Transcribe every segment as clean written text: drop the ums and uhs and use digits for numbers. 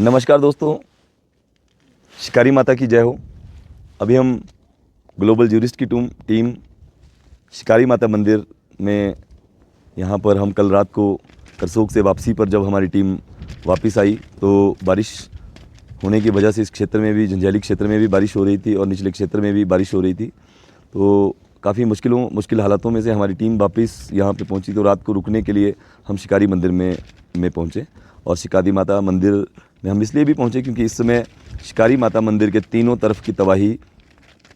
नमस्कार दोस्तों, शिकारी माता की जय हो। अभी हम ग्लोबल ज्यूरिस्ट की टीम शिकारी माता मंदिर में यहाँ पर हम कल रात को करसोग से वापसी पर जब हमारी टीम वापस आई तो बारिश होने की वजह से इस क्षेत्र में भी, जंजैली क्षेत्र में भी बारिश हो रही थी और निचले क्षेत्र में भी बारिश हो रही थी। तो काफ़ी मुश्किल हालातों में से हमारी टीम वापस यहाँ पे पहुँची। तो रात को रुकने के लिए हम शिकारी मंदिर में पहुँचे और शिकारी माता मंदिर में हम इसलिए भी पहुँचे क्योंकि इस समय शिकारी माता मंदिर के तीनों तरफ की तबाही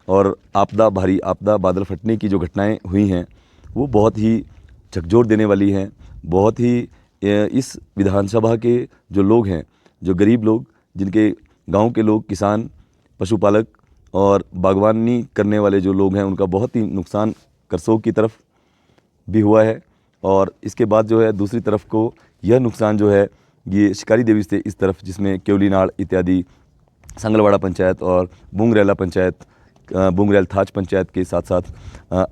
और भारी आपदा, बादल फटने की जो घटनाएं हुई हैं वो बहुत ही झकझोर देने वाली हैं। बहुत ही इस विधानसभा के जो लोग हैं, जो गरीब लोग, जिनके गांव के लोग, किसान, पशुपालक और बागवानी करने वाले जो लोग हैं, उनका बहुत ही नुकसान करसोग की तरफ भी हुआ है। और इसके बाद जो है दूसरी तरफ को यह नुकसान जो है ये शिकारी देवी से इस तरफ, जिसमें केवलीनाड़ इत्यादि संगलवाड़ा पंचायत और बुंगरेला पंचायत, बुंगरेल थाच पंचायत के साथ साथ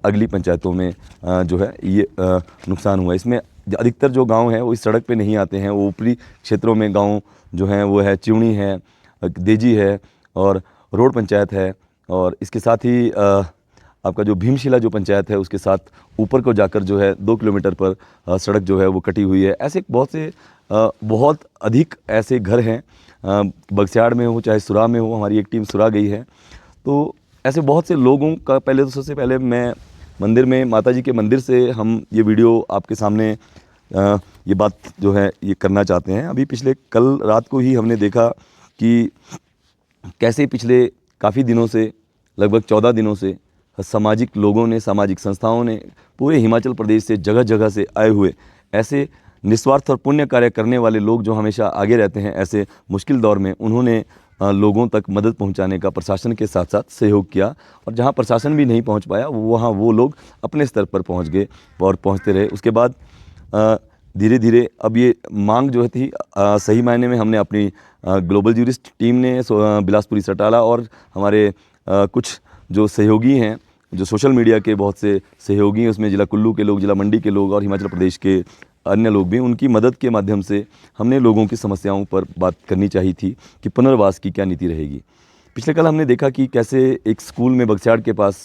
अगली पंचायतों में जो है ये नुकसान हुआ। इसमें अधिकतर जो गांव हैं वो इस सड़क पे नहीं आते हैं, वो ऊपरी क्षेत्रों में गांव जो हैं वो है चिवनी है, देजी है और रोड पंचायत है। और इसके साथ ही आपका जो भीमशिला जो पंचायत है उसके साथ ऊपर को जाकर जो है 2 किलोमीटर पर सड़क जो है वो कटी हुई है। ऐसे बहुत अधिक ऐसे घर हैं, बगस्याड़ में हो चाहे सुरा में हो। हमारी एक टीम सुरा गई है। तो ऐसे बहुत से लोगों का पहले तो सबसे पहले मैं मंदिर में, माता जी के मंदिर से हम ये वीडियो आपके सामने ये बात जो है ये करना चाहते हैं। अभी पिछले कल रात को ही हमने देखा कि कैसे पिछले काफ़ी दिनों से, लगभग 14 दिनों से सामाजिक लोगों ने, सामाजिक संस्थाओं ने पूरे हिमाचल प्रदेश से जगह जगह से आए हुए ऐसे निस्वार्थ और पुण्य कार्य करने वाले लोग जो हमेशा आगे रहते हैं, ऐसे मुश्किल दौर में उन्होंने लोगों तक मदद पहुंचाने का प्रशासन के साथ साथ सहयोग किया। और जहां प्रशासन भी नहीं पहुंच पाया वहां वो लोग अपने स्तर पर पहुंच गए और पहुंचते रहे। उसके बाद धीरे धीरे अब ये मांग जो थी, सही मायने में हमने अपनी ग्लोबल ज्यूरिस्ट टीम ने बिलासपुरी सटाला और हमारे कुछ जो सहयोगी हैं, जो सोशल मीडिया के बहुत से सहयोगी हैं, उसमें जिला कुल्लू के लोग, जिला मंडी के लोग और हिमाचल प्रदेश के अन्य लोग भी, उनकी मदद के माध्यम से हमने लोगों की समस्याओं पर बात करनी चाहिए थी कि पुनर्वास की क्या नीति रहेगी। पिछले कल हमने देखा कि कैसे एक स्कूल में बगस्याड़ के पास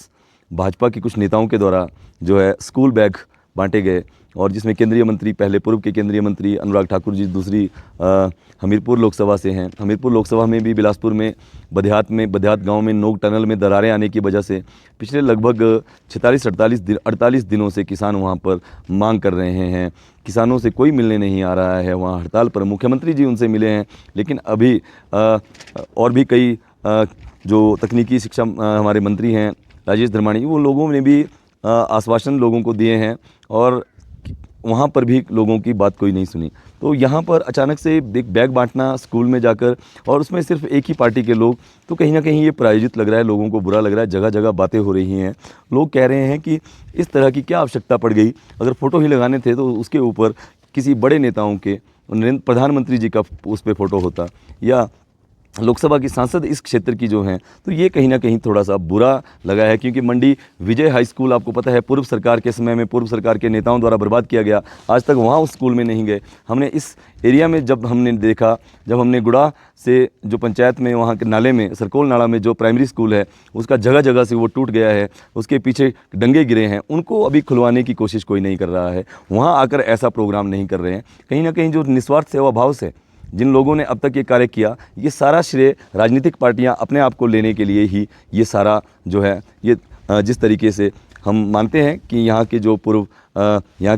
भाजपा के कुछ नेताओं के द्वारा जो है स्कूल बैग बांटे गए और जिसमें केंद्रीय मंत्री, पहले पूर्व के केंद्रीय मंत्री अनुराग ठाकुर जी दूसरी हमीरपुर लोकसभा से हैं। हमीरपुर लोकसभा में भी बिलासपुर में बध्यात गांव में नोक टनल में दरारें आने की वजह से पिछले लगभग 48 दिनों से किसान वहां पर मांग कर रहे हैं। किसानों से कोई मिलने नहीं आ रहा है, वहाँ हड़ताल पर। मुख्यमंत्री जी उनसे मिले हैं, लेकिन अभी और भी कई जो तकनीकी शिक्षा हमारे मंत्री हैं राजेश धर्माणी, वो लोगों ने भी आश्वासन लोगों को दिए हैं और वहाँ पर भी लोगों की बात कोई नहीं सुनी। तो यहाँ पर अचानक से एक बैग बांटना स्कूल में जाकर, और उसमें सिर्फ एक ही पार्टी के लोग, तो कहीं ना कहीं ये प्रायोजित लग रहा है, लोगों को बुरा लग रहा है। जगह जगह बातें हो रही हैं, लोग कह रहे हैं कि इस तरह की क्या आवश्यकता पड़ गई। अगर फ़ोटो ही लगाने थे तो उसके ऊपर किसी बड़े नेताओं के, प्रधानमंत्री जी का उस पर फ़ोटो होता या लोकसभा की सांसद इस क्षेत्र की जो हैं। तो ये कहीं ना कहीं थोड़ा सा बुरा लगा है, क्योंकि मंडी विजय हाई स्कूल आपको पता है पूर्व सरकार के समय में, पूर्व सरकार के नेताओं द्वारा बर्बाद किया गया। आज तक वहाँ उस स्कूल में नहीं गए। हमने इस एरिया में जब हमने गुड़ा से जो पंचायत में वहाँ के नाले में, सरकोल नाला में जो प्राइमरी स्कूल है उसका जगह जगह से वो टूट गया है, उसके पीछे डंगे गिरे हैं, उनको अभी खुलवाने की कोशिश कोई नहीं कर रहा है। वहाँ आकर ऐसा प्रोग्राम नहीं कर रहे हैं। कहीं ना कहीं जो निस्वार्थ सेवा भाव से जिन लोगों ने अब तक ये कार्य किया, ये सारा श्रेय राजनीतिक पार्टियां अपने आप को लेने के लिए ही ये सारा जो है ये जिस तरीके से हम मानते हैं कि यहाँ के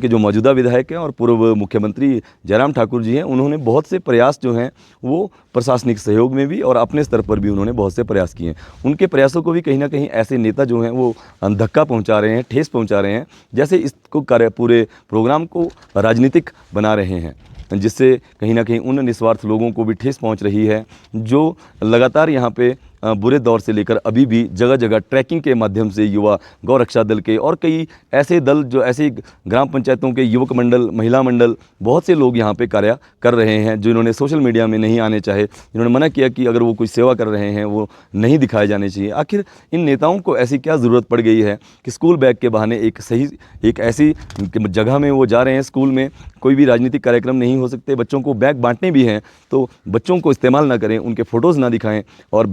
जो मौजूदा विधायक हैं और पूर्व मुख्यमंत्री जयराम ठाकुर जी हैं, उन्होंने बहुत से प्रयास जो हैं वो प्रशासनिक सहयोग में भी और अपने स्तर पर भी उन्होंने बहुत से प्रयास किए हैं। उनके प्रयासों को भी कहीं ना कहीं ऐसे नेता जो हैं वो धक्का पहुँचा रहे हैं, ठेस पहुँचा रहे हैं, जैसे इसको पूरे प्रोग्राम को राजनीतिक बना रहे हैं, जिससे कहीं ना कहीं उन निस्वार्थ लोगों को भी ठेस पहुंच रही है जो लगातार यहाँ पे बुरे दौर से लेकर अभी भी जगह जगह ट्रैकिंग के माध्यम से युवा गौ रक्षा दल के और कई ऐसे दल जो ऐसे ग्राम पंचायतों के युवक मंडल, महिला मंडल, बहुत से लोग यहाँ पे कार्य कर रहे हैं, जिन्होंने सोशल मीडिया में नहीं आने चाहे, जिन्होंने मना किया कि अगर वो कोई सेवा कर रहे हैं वो नहीं दिखाए जाने चाहिए। आखिर इन नेताओं को ऐसी क्या ज़रूरत पड़ गई है कि स्कूल बैग के बहाने एक ऐसी जगह में वो जा रहे हैं, स्कूल में कोई भी राजनीतिक कार्यक्रम नहीं हो सकते, बच्चों को बैग बांटने भी हैं तो बच्चों को इस्तेमाल ना करें, उनके फ़ोटोज़ ना दिखाएं और